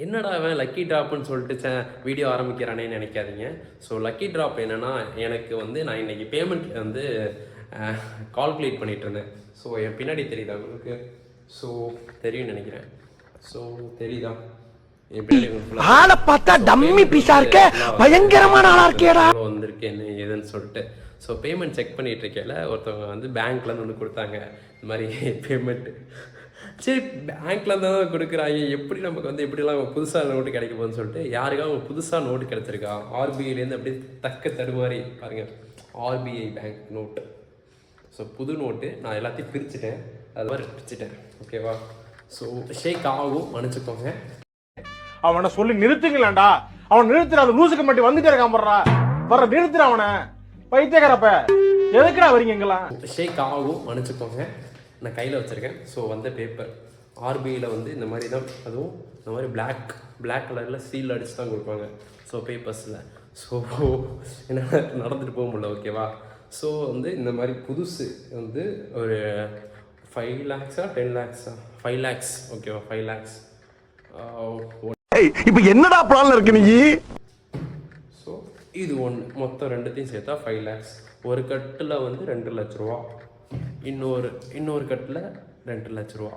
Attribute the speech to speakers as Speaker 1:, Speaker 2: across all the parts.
Speaker 1: என்னடா அவன் லக்கி ட்ராப்னு சொல்லிட்டு வீடியோ ஆரம்பிக்கிறானேன்னு நினைக்காதீங்க. ஸோ லக்கி ட்ராப் என்னென்னா, எனக்கு வந்து நான் இன்றைக்கி பேமெண்ட் வந்து கால்குலேட் பண்ணிகிட்டு இருந்தேன். ஸோ என் பின்னாடி தெரியுதா உங்களுக்கு? ஸோ தெரியும்னு நினைக்கிறேன். ஸோ தெரியுதா என் பின்னாடி?
Speaker 2: ஆளை பார்த்தா டம்மி பீஸா இருக்க, பயங்கரமான ஆளா இருக்கேடா.
Speaker 1: வந்திருக்கு என்ன ஏதுன்னு சொல்லிட்டு ஸோ பேமெண்ட் செக் பண்ணிட்டு இருக்கேல, ஒருத்தவங்க வந்து பேங்க்லேருந்து வந்து கொடுத்தாங்க இந்த மாதிரி பேமெண்ட்டு. சரி, பேங்க்லேருந்து தான் கொடுக்குறாங்க, எப்படி நமக்கு வந்து எப்படிலாம் புதுசாக நோட்டு கிடைக்க போகுதுன்னு சொல்லிட்டு யாருக்காவது புதுசாக நோட்டு கிடச்சிருக்கா ஆர்பிஐலேருந்து அப்படியே தக்க தடுமாறி பாருங்கள். RBI bank note. ஸோ புது நோட்டு நான் எல்லாத்தையும் பிரிச்சுட்டேன், அது மாதிரி பிரிச்சுட்டேன். ஓகேவா? ஸோ ஷேக் ஆகும், மன்னிச்சுக்கோங்க.
Speaker 3: அவனை சொல்லி நிறுத்துங்களேன்டா. அவன் நிறுத்துற, அந்த லூசுக்கு மட்டும் வந்துட்டே இருக்கான் போடுறா. வர நிறுத்துற அவனை, பைத்தியக்காரப்ப. எதுக்குடா வரீங்க எங்கெல்லாம்?
Speaker 1: ஷேக் ஆகும், மன்னிச்சுக்கோங்க. நான் கையில் வச்சுருக்கேன். ஸோ வந்த பேப்பர் ஆர்பிஐயில் வந்து இந்த மாதிரி தான், அதுவும் இந்த மாதிரி பிளாக் கலரில் சீல் அடித்து தான் கொடுப்பாங்க. ஸோ பேப்பர்ஸில் ஸோ என்ன நடந்துட்டு போக முடியல. ஓகேவா? ஸோ வந்து இந்த மாதிரி புதுசு வந்து ஒரு 5 lakhs 10 lakhs 5 lakhs. ஓகேவா? 5 lakhs.
Speaker 2: இப்ப என்னடா பிளான்ல இருக்கு நீ?
Speaker 1: ஸோ இது ஒன்று, மொத்தம் ரெண்டுத்தையும் சேர்த்தா 5 lakhs. ஒரு கட்டில் வந்து 2 லட்ச ரூபா, இன்னொரு கட்டில் 2 லட்ச ரூபா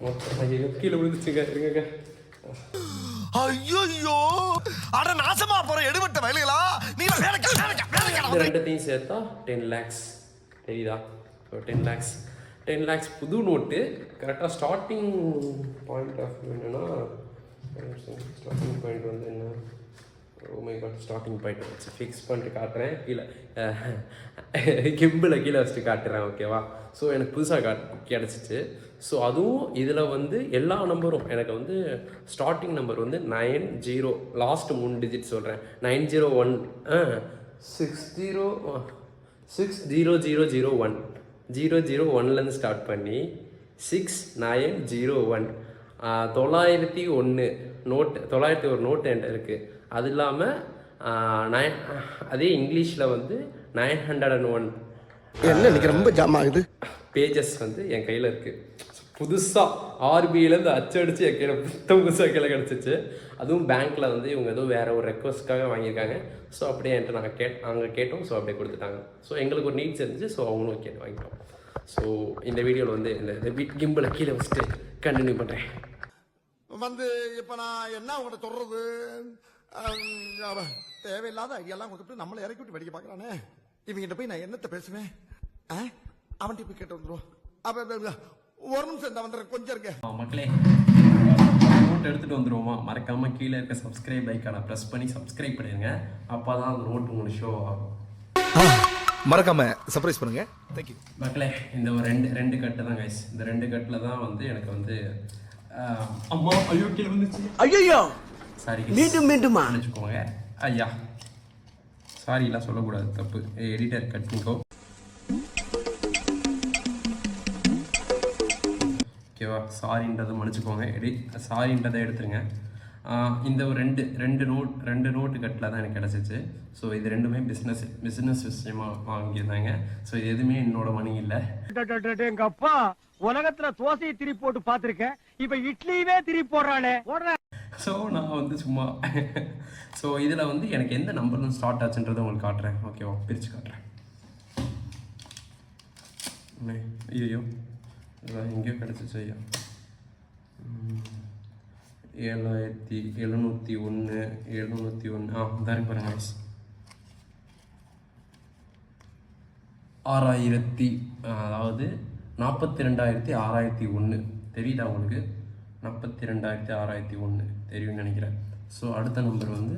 Speaker 1: மொத்தம். ஐயோ கீழே விழுந்துச்சுங்க, இருங்க.
Speaker 2: ஐயோ அட நாசமா போற எடுபட்ட வயலுகளா நீ.
Speaker 1: ரெண்டுத்தையும் சேர்த்தா 10 lakhs. தெரியுதா? ஸோ 10 lakhs புது நோட்டு. கரெக்டாக ஸ்டார்டிங் பாயிண்ட் ஆஃப் என்னன்னா, ஸ்டார்டிங் பாயிண்ட் வந்து என்ன, ஸ்டார்டிங் பாயிண்ட் வச்சு ஃபிக்ஸ் பண்ணிட்டு காட்டுறேன். கீழே கிம்பில் கீழே வச்சுட்டு காட்டுறேன். ஓகேவா? ஸோ எனக்கு புதுசாக கிடச்சிச்சு. ஸோ அதுவும் இதில் வந்து எல்லா நம்பரும் எனக்கு வந்து ஸ்டார்டிங் நம்பர் வந்து 90, லாஸ்ட் 3 டிஜிட் சொல்கிறேன், 901 600001 001லேருந்து ஸ்டார்ட் பண்ணி 6901 901 நோட்டு, 901 நோட்டு என்கிட்ட இருக்குது. அது இல்லாமல் அதே இங்கிலீஷில் வந்து 901
Speaker 2: என்ன இன்னைக்கு ரொம்ப ஜாம் ஆகுது
Speaker 1: பேஜஸ் வந்து என் கையில் இருக்குது. புதுசாக ஆர்பிஐலேருந்து அச்சடிச்சு என் கையில் புதுசாக கையில் கிடச்சிச்சு. அதுவும் பேங்க்கில் வந்து இவங்க ஏதோ வேறு ஒரு ரெக்வஸ்ட்காக வாங்கியிருக்காங்க. ஸோ அப்படியே என்கிட்ட நாங்கள் கேட்டோம். ஸோ அப்படியே கொடுத்துட்டாங்க. ஸோ எங்களுக்கு ஒரு நீட்ஸ் இருந்துச்சு. ஸோ அவங்களும் கேட்டு வாங்கிட்டோம். ஸோ இந்த வீடியோவில் வந்து இந்த கிம்பில் கீழே வச்சுட்டு கண்டினியூ பண்ணுறேன்.
Speaker 2: வந்து இப்ப நான் என்ன உங்கள்கிட்ட சொல்றது, தேவையில்லாத ஐடியாலாம் கொடுத்துட்டு நம்மளை இறக்கி விட்டு வெடிக்க பார்க்கறானே. இவங்கிட்ட போய் நான் என்னத்தை பேசுவேன்? அவன்கிட்ட போய் கேட்டு வந்துடும். ஒரு நிமிஷம் இந்த வந்துடுறேன், கொஞ்சம் இருக்க.
Speaker 1: மக்களே, நோட் எடுத்துகிட்டு வந்துடுவோமா? மறக்காமல் கீழே இருக்க சப்ஸ்கிரைப் ஐக்கானை ப்ரெஸ் பண்ணி சப்ஸ்கிரைப் பண்ணிடுங்க. அப்போ தான் அந்த நோட் உங்களுக்கு ஷோ ஆகும்.
Speaker 4: மறக்காம சர்ப்ரைஸ் பண்ணுங்க. தேங்க்யூ
Speaker 1: மக்களே. இந்த ஒரு ரெண்டு கட்டு தான் கைஸ். இந்த 2 கட்டில் தான் வந்து எனக்கு வந்து அம்மா ஐயோ கீழே வந்துச்சு.
Speaker 2: ஐயோ
Speaker 1: சாரி,
Speaker 2: மீண்டும்
Speaker 1: நினச்சிக்கோங்க. ஐயா சாரிலாம் சொல்லக்கூடாது, தப்பு. எடிட்டர் கட் பண்ணிக்கோ. ஓகேவா? சாரின்றதை மன்னிச்சுக்கோங்க. சாரின்றதை எடுத்துருங்க. இந்த ஒரு ரெண்டு நோட்டு கட்டில் தான் எனக்கு கிடச்சிச்சு. ஸோ இது ரெண்டுமே பிஸ்னஸ் விஷயமாக வாங்கியிருந்தாங்க. ஸோ இது எதுவுமே என்னோட மணி இல்லை.
Speaker 3: எங்க அப்பா உலகத்துல தோசையை திருப்பி போட்டு பார்த்துருக்கேன், இப்ப இட்லியுமே திருப்பி போடுறானே.
Speaker 1: ஸோ நான் வந்து சும்மா ஸோ இதில் வந்து எனக்கு எந்த நம்பர்லாம் ஸ்டார்ட் ஆச்சுன்றதை உங்களுக்கு காட்டுறேன். ஓகேவா? பிரித்து காட்டுறேன். ஐயோ எங்கேயோ கிடச்சிச்சு. ஐயா 7701 இதாரி பாருங்க. 6000, அதாவது 42,6001 தெரியுதா உங்களுக்கு? 42,6001 தெரியும்னு நினைக்கிறேன். ஸோ அடுத்த நம்பர் வந்து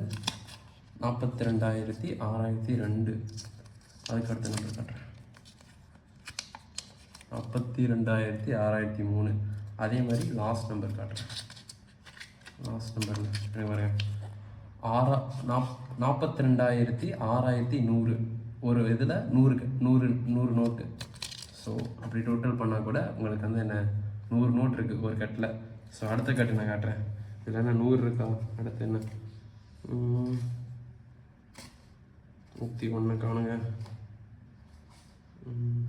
Speaker 1: 42,6002. அதுக்கு அடுத்த நம்பர் காட்டுறேன், 42,6003. அதே மாதிரி லாஸ்ட் நம்பர் காட்டுறேன். லாஸ்ட் நம்பர் பாருங்க, 42,6100. ஒரு இதில் 100 நோட்டு. ஸோ அப்படி டோட்டல் பண்ணால் கூட உங்களுக்கு வந்து என்ன 100 நோட் இருக்குது ஒரு கட்டில். ஸோ அடுத்த கட்டு நான் காட்டுறேன். இதில் என்ன 100 இருக்கா? அடுத்து என்ன 101 காணுங்க.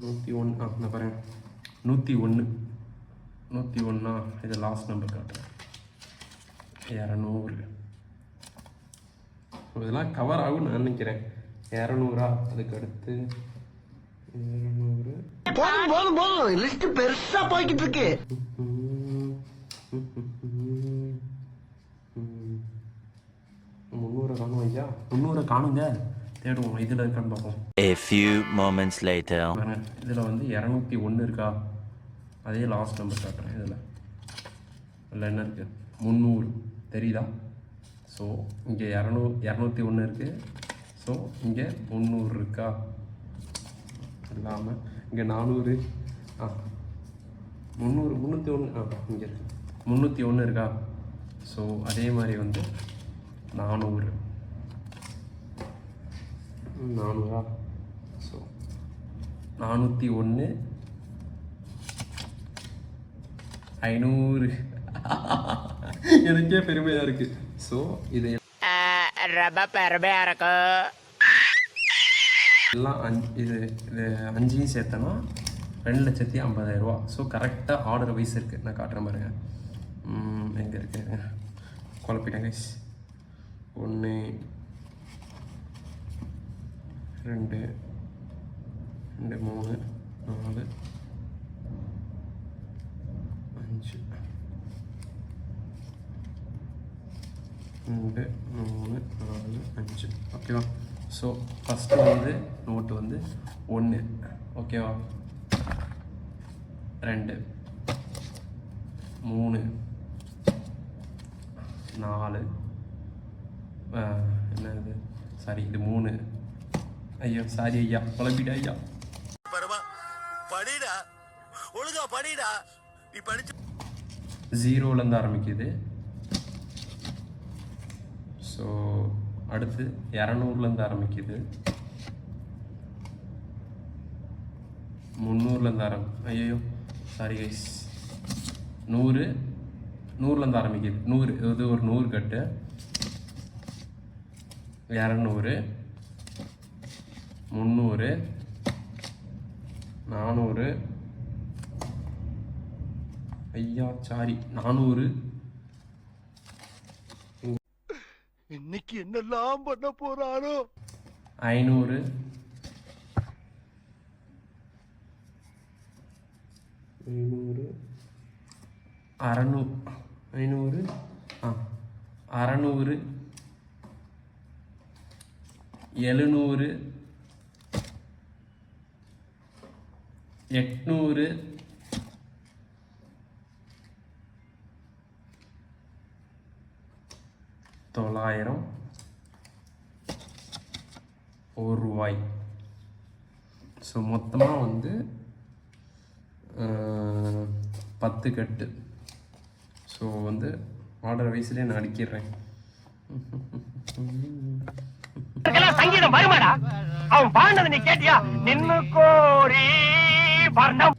Speaker 1: 101 நான் பாருங்கள் 101. இது லாஸ்ட் நம்பர் காட்டுறேன். 200. இதெல்லாம் கவர் ஆகும்னு நான் நினைக்கிறேன். 200 அதுக்கு அடுத்து 200.
Speaker 2: போதும் லிஸ்ட் பெருசா போய்கிட்டு இருக்கு.
Speaker 1: 300 காணும் ஐயா. 300 காணுங்க. தேடுவோம் இதில் இருக்கான்னு பார்ப்போம்.
Speaker 5: A few moments later.
Speaker 1: இதில் வந்து 201 இருக்கா? அதே லாஸ்ட் நம்பர் காட்டுறேன். இதில் என்ன இருக்குது? 300 தெரியுதா? ஸோ இங்கே 201 இருக்குது. ஸோ இங்கே 300 இருக்கா? இல்லாமல் இங்கே 400. 300 301 இங்கே இருக்கு. 301 இருக்கா? ஸோ அதே மாதிரி வந்து 400. 400. ஸோ 401 500. எனக்கே பெருமையாக இருக்குது. ஸோ இது
Speaker 6: ரொம்ப பெருமையாக இருக்கு.
Speaker 1: எல்லாம் இது 5 சேர்த்தனா 2,50,000 ரூபா. ஸோ கரெக்டாக ஆர்டர் வைஸ் இருக்குது. நான் காட்டுறேன் பாருங்க. எங்கே இருக்குது? குழப்பிட்டேன் கைஸ். 1 2 3 4 5 2 3 4 5. ஓகேவா? ஸோ ஃபஸ்ட்டு வந்து நோட்டு வந்து 1. ஓகேவா? 2 3 4 என்ன இது? சாரி இது 3. ஐயா சாரி ஐயா, குழப்பிட்டா ஐயா.
Speaker 2: படிடா ஒழுங்கா படிடா. நீ படிச்சு
Speaker 1: 0லேருந்து ஆரம்பிக்குது. ஸோ அடுத்து 200லேருந்து ஆரம்பிக்குது. 300லேருந்து ஐயோ சாரி கைஸ். 100லேருந்து ஆரம்பிக்குது. 100 இது ஒரு 100 கட்டு. 200 300 400. ஐயா சாரி 400.
Speaker 2: இன்னைக்கு என்னெல்லாம் பண்ண போறாரோ.
Speaker 1: 500 500 600 500 600 700 800 900 ₹1. ஸோ மொத்தமாக வந்து 10 கட்டு. ஸோ வந்து ஆர்டர் வைஸ்லேயே நான் அடிக்கிறேன்.
Speaker 6: சங்கீதம் வருமாடா? அவன் பாடினது நீ கேட்டியா? நின்னு கோரி வர்ணம்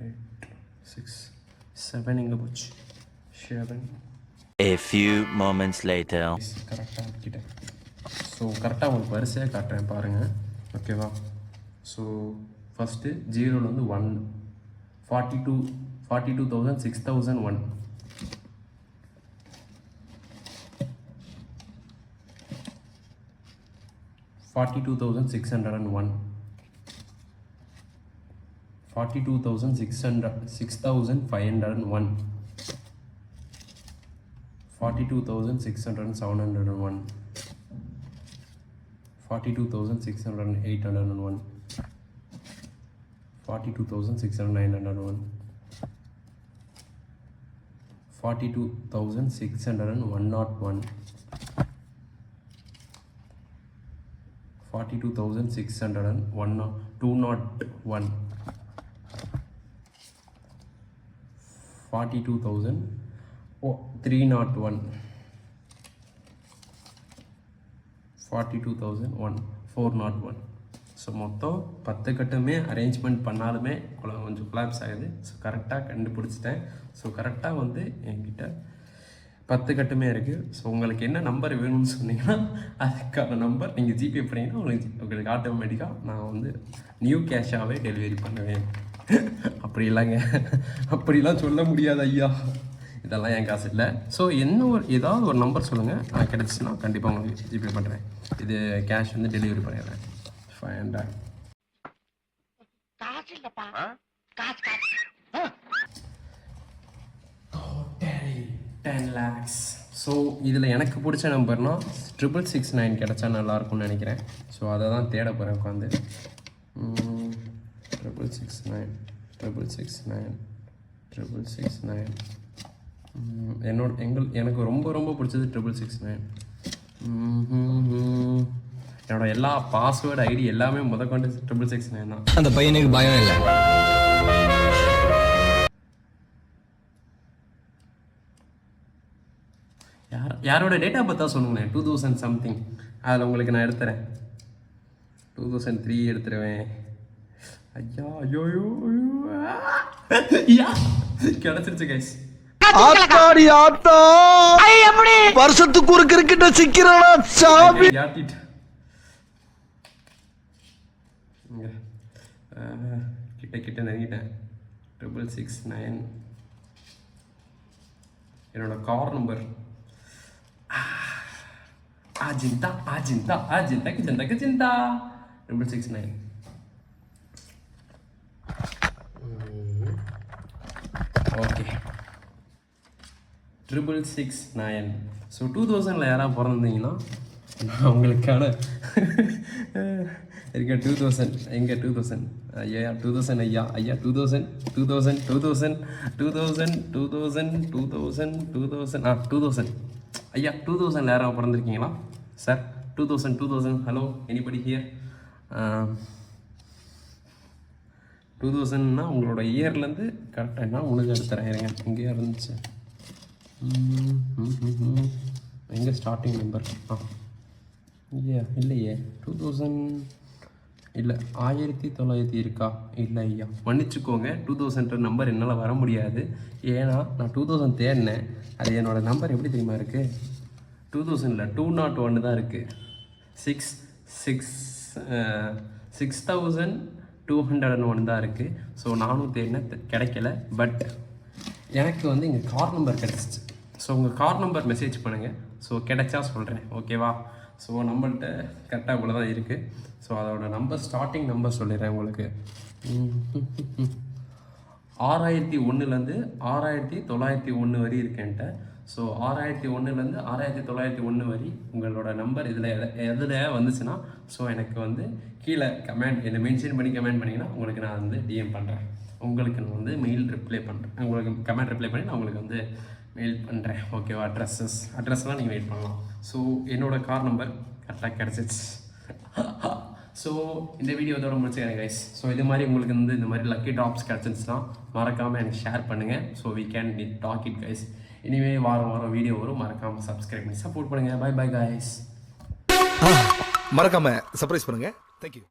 Speaker 1: 8 6 7 எங்கே போச்சு? 7.
Speaker 5: A few moments later.
Speaker 1: கரெக்டாக ஆக்கிட்டேன். ஸோ கரெக்டாக உங்களுக்கு வரிசையாக காட்டுறேன் பாருங்கள். ஓகேவா? So first 0லேருந்து 1 42,000 6,001 42,601 6,501 42,601 42,601 42,601 42,601 42,601 201 42,301 42,001 401. ஸோ மொத்தம் 10 கட்டுமே அரேஞ்ச்மெண்ட் பண்ணாலுமே கொஞ்சம் கொலாப்ஸ் ஆகுது. ஸோ கரெக்டாக கண்டுபிடிச்சிட்டேன். ஸோ கரெக்டாக வந்து என்கிட்ட 10 கட்டுமே இருக்குது. ஸோ உங்களுக்கு என்ன நம்பர் வேணும்னு சொன்னீங்கன்னா அதுக்கான நம்பர் நீங்கள் ஜிபே பண்ணிங்கன்னா உங்களுக்கு ஆட்டோமேட்டிக்காக நான் வந்து நியூ கேஷாகவே டெலிவரி பண்ணுவேன். அப்படி இல்லைங்க, அப்படிலாம் சொல்ல முடியாது ஐயா, இதெல்லாம் என் காசு இல்லை. ஸோ ஏதாவது ஒரு நம்பர் சொல்லுங்கள், நான் கிடச்சின்னா கண்டிப்பாக உங்களுக்கு ஜிபே பண்ணுறேன். இது கேஷ் வந்து டெலிவரி பண்ணிடுறேன். 500.
Speaker 6: காசு இல்லப்பா, காசு
Speaker 1: 10 lakhs. ஸோ இதில் எனக்கு பிடிச்ச நம்பர்னா 6669 கிடச்சா நல்லாயிருக்கும்னு நினைக்கிறேன். ஸோ அதை தான் தேட போகிறேன் உட்காந்து. 6669 எனக்கு ரொம்ப ரொம்ப பிடிச்சது 666. என்னோட எல்லா பாஸ்வேர்டு ஐடி எல்லாமே முதற்கொண்டு 666 தான்.
Speaker 4: அந்த பையனுக்கு பயம் இல்லை.
Speaker 1: யாரோட டேட் ஆஃப் பர்த்தா சொல்லுங்களேன். 2000 சம்திங். அதில் உங்களுக்கு நான் எடுத்துறேன். 2003 எடுத்துருவேன். ஐயா ஐயோ கிடச்சிருச்சு கைஸ்.
Speaker 2: ஆத்தாடி ஆத்தா, வருஷத்துக்கு ஒரு கிரிக்கெட்ட சிக்கிறனா சாமி.
Speaker 1: கிட்ட நெருங்கிட்டேன். 669 என்னோட கார் நம்பர். அஜிந்தா 669. ஓகே 669. ஸோ 2000 யாராவது பிறந்திருந்தீங்கன்னா நான் உங்களுக்கான இருக்க 2000 எங்கே 2000 ஐயா 2000 ஐயா 2000 ஐயா 2000 யாராவது பிறந்திருக்கீங்களா சார்? 2000 hello anybody here? 2000னா உங்களோட இயர்லேருந்து கரெக்டாக என்ன முடிஞ்சு எடுத்துறேன். இருங்க, இங்கேயே இருந்துச்சு. எங்கே ஸ்டார்டிங் நம்பர்? இல்லையே 2000 இல்லை. 1900 இருக்கா? இல்லை ஐயா, மன்னிச்சுக்கோங்க. 2000 நம்பர் என்னால் வர முடியாது. ஏன்னா நான் 2000 தேடினேன். அது என்னோடய நம்பர் எப்படி தெரியுமா இருக்குது? 2000 201 தான் இருக்குது. 6201 தான் இருக்குது. ஸோ நானும் தேடினேன், கிடைக்கல. பட் எனக்கு வந்து இங்கே கார் நம்பர் கிடச்சிச்சு. ஸோ உங்கள் கார் நம்பர் மெசேஜ் பண்ணுங்கள். ஸோ கிடைச்சா சொல்கிறேன், ஓகேவா? ஸோ நம்மள்கிட்ட கரெக்டாக இவ்வளோ தான் இருக்குது. ஸோ அதோட நம்பர் ஸ்டார்டிங் நம்பர் சொல்லிடுறேன் உங்களுக்கு. 6001லேருந்து 6901 வரை இருக்கேன்ட்ட. ஸோ 6001லேருந்து 6901 வரை உங்களோட நம்பர் எதில் வந்துச்சுன்னா ஸோ எனக்கு வந்து கீழே என்னை மென்ஷன் பண்ணி கமெண்ட் பண்ணிங்கன்னா உங்களுக்கு நான் வந்து டிஎம் பண்ணுறேன். உங்களுக்கு நான் வந்து மெயில் ரிப்ளை பண்ணுறேன். உங்களுக்கு கமெண்ட் ரிப்ளை பண்ணி நான் உங்களுக்கு வந்து மெயில் பண்ணுறேன், ஓகேவா? அட்ரஸ்லாம் நீங்கள் வெயிட் பண்ணலாம். ஸோ என்னோடய கார் நம்பர் கரெக்டாக கிடச்சிச்சு. ஸோ இந்த வீடியோ இதோட முடிச்சுக்கிறேன் கைஸ். ஸோ இது மாதிரி உங்களுக்கு வந்து இந்த மாதிரி லக்கி ட்ராப்ஸ் கிடச்சிருச்சுன்னா மறக்காமல் எனக்கு ஷேர் பண்ணுங்கள். So we can talk it guys. இனிமே வாரம் வீடியோ வரும். மறக்காமல் சப்ஸ்கிரைப் பண்ணி சப்போர்ட் பண்ணுங்கள். Bye guys.
Speaker 4: மறக்காம சர்ப்ரைஸ் பண்ணுங்க. தேங்க்யூ.